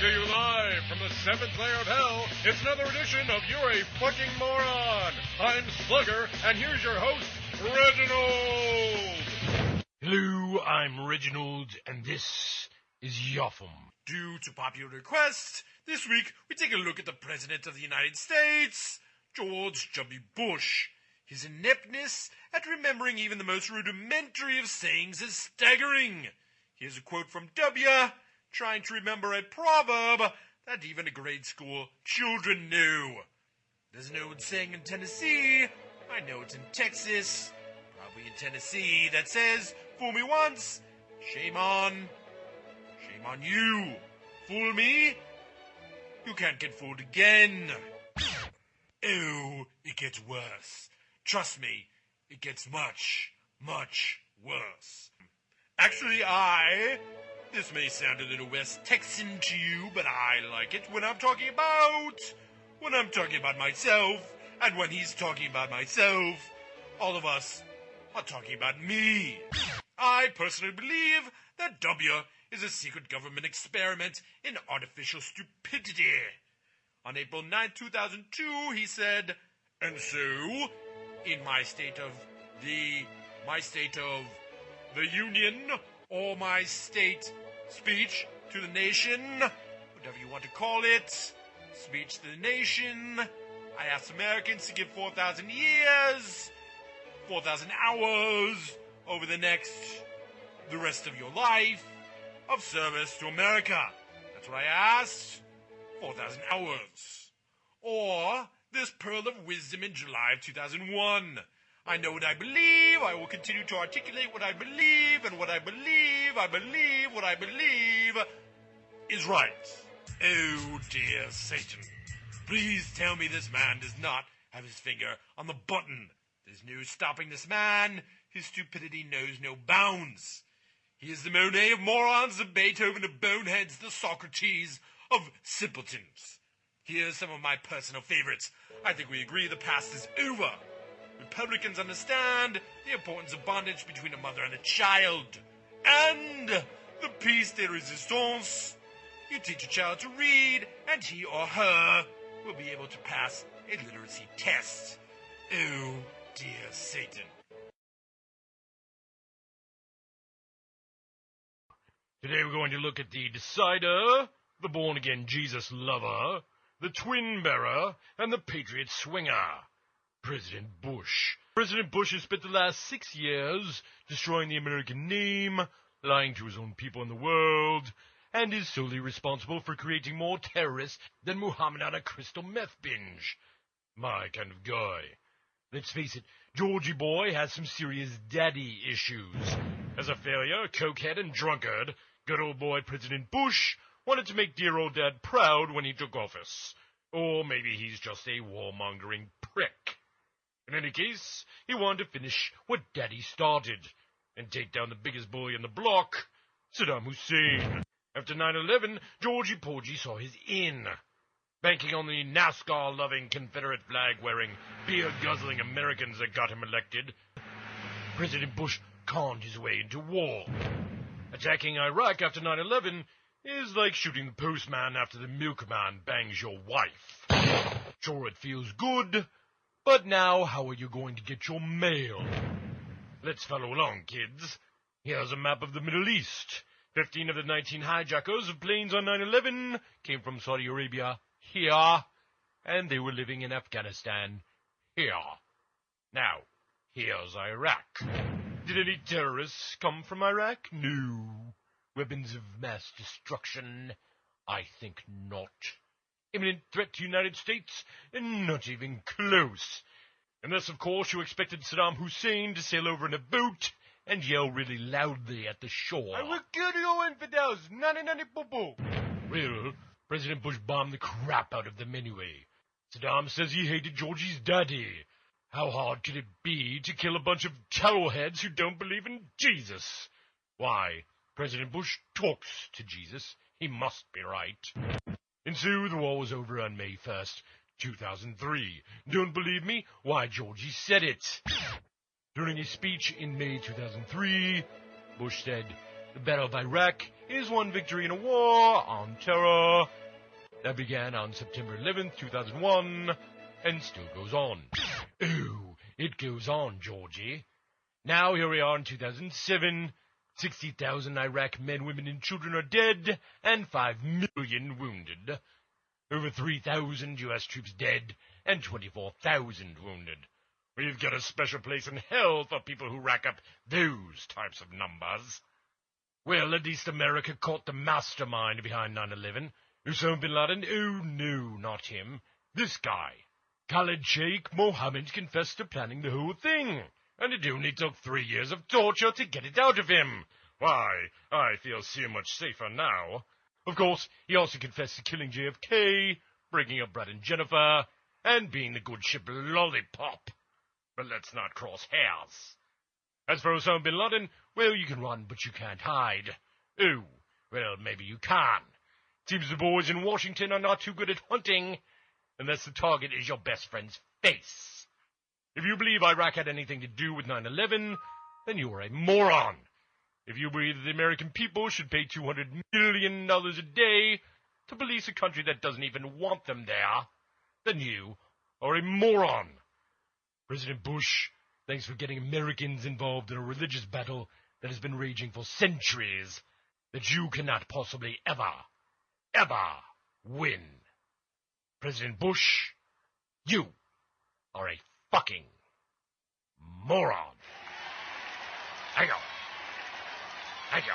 to you live from the seventh layer of hell. It's another edition of You're a Fucking Moron. I'm Slugger, and here's your host, Reginald. Hello, I'm Reginald, and this is YAAFM. Due to popular request, this week we take a look at the President of the United States, George W. Bush. His ineptness at remembering even the most rudimentary of sayings is staggering. Here's a quote from W, trying to remember a proverb that even grade school children knew. There's an old saying in Tennessee, I know it's in Texas, probably in Tennessee, that says, fool me once, shame on you. Fool me, you can't get fooled again. Oh, it gets worse. Trust me, it gets much, much worse. Actually, this may sound a little West Texan to you, but I like it when I'm talking about myself, and when he's talking about myself, all of us are talking about me. I personally believe that W is a secret government experiment in artificial stupidity. On April 9, 2002, he said, and so, in my state of the Union, or my state speech to the nation, whatever you want to call it, speech to the nation, I asked Americans to give 4,000 years, 4,000 hours over the rest of your life of service to America. That's what I asked. 4,000 hours. Or this pearl of wisdom in July of 2001. I know what I believe. I will continue to articulate what I believe, and what I believe is right. Oh, dear Satan. Please tell me this man does not have his finger on the button. There's no stopping this man. His stupidity knows no bounds. He is the Monet of morons, the Beethoven of boneheads, the Socrates of simpletons. Here's some of my personal favorites. I think we agree the past is over. Republicans understand the importance of bondage between a mother and a child. And the piece de resistance. You teach a child to read, and he or her will be able to pass a literacy test. Oh, dear Satan. Today we're going to look at the Decider, the born-again Jesus lover, the twin bearer, and the patriot swinger, President Bush. President Bush has spent the last 6 years destroying the American name, lying to his own people in the world, and is solely responsible for creating more terrorists than Muhammad on a crystal meth binge. My kind of guy. Let's face it, Georgie boy has some serious daddy issues. As a failure, cokehead, and drunkard, good old boy President Bush wanted to make dear old dad proud when he took office. Or maybe he's just a warmongering prick. In any case, he wanted to finish what daddy started, and take down the biggest bully on the block, Saddam Hussein. After 9/11, Georgie Porgy saw his in. Banking on the NASCAR-loving, Confederate flag-wearing, beer-guzzling Americans that got him elected, President Bush conned his way into war. Attacking Iraq after 9/11 is like shooting the postman after the milkman bangs your wife. Sure, it feels good, but now how are you going to get your mail? Let's follow along, kids. Here's a map of the Middle East. 15 of the 19 hijackers of planes on 9/11 came from Saudi Arabia here, and they were living in Afghanistan here. Now, here's Iraq. Did any terrorists come from Iraq? No. Weapons of mass destruction? I think not. Imminent threat to the United States? Not even close. Unless, of course, you expected Saddam Hussein to sail over in a boat and yell really loudly at the shore. I will kill you infidels! Nani poo-poo! Well, President Bush bombed the crap out of them anyway. Saddam says he hated Georgie's daddy. How hard could it be to kill a bunch of towelheads who don't believe in Jesus? Why, President Bush talks to Jesus. He must be right. And so the war was over on May 1st, 2003. Don't believe me? Why, Georgie said it. During his speech in May 2003, Bush said, "The battle of Iraq is one victory in a war on terror that began on September 11th, 2001, and still goes on. Ooh, it goes on, Georgie. Now here we are in 2007, 60,000 Iraq men, women, and children are dead, and 5 million wounded. Over 3,000 U.S. troops dead, and 24,000 wounded. We've got a special place in hell for people who rack up those types of numbers. Well, at least America caught the mastermind behind 9/11. Osama bin Laden? Oh, no, not him. This guy. Khalid Sheikh Mohammed confessed to planning the whole thing, and it only took 3 years of torture to get it out of him. Why, I feel so much safer now. Of course, he also confessed to killing JFK, breaking up Brad and Jennifer, and being the good ship Lollipop. But let's not cross hairs. As for Osama bin Laden, well, you can run, but you can't hide. Oh, well, maybe you can. Seems the boys in Washington are not too good at hunting, unless the target is your best friend's face. If you believe Iraq had anything to do with 9/11, then you are a moron. If you believe that the American people should pay $200 million a day to police a country that doesn't even want them there, then you are a moron. President Bush, thanks for getting Americans involved in a religious battle that has been raging for centuries, that you cannot possibly ever win. President Bush, you are a fucking moron. Thank you.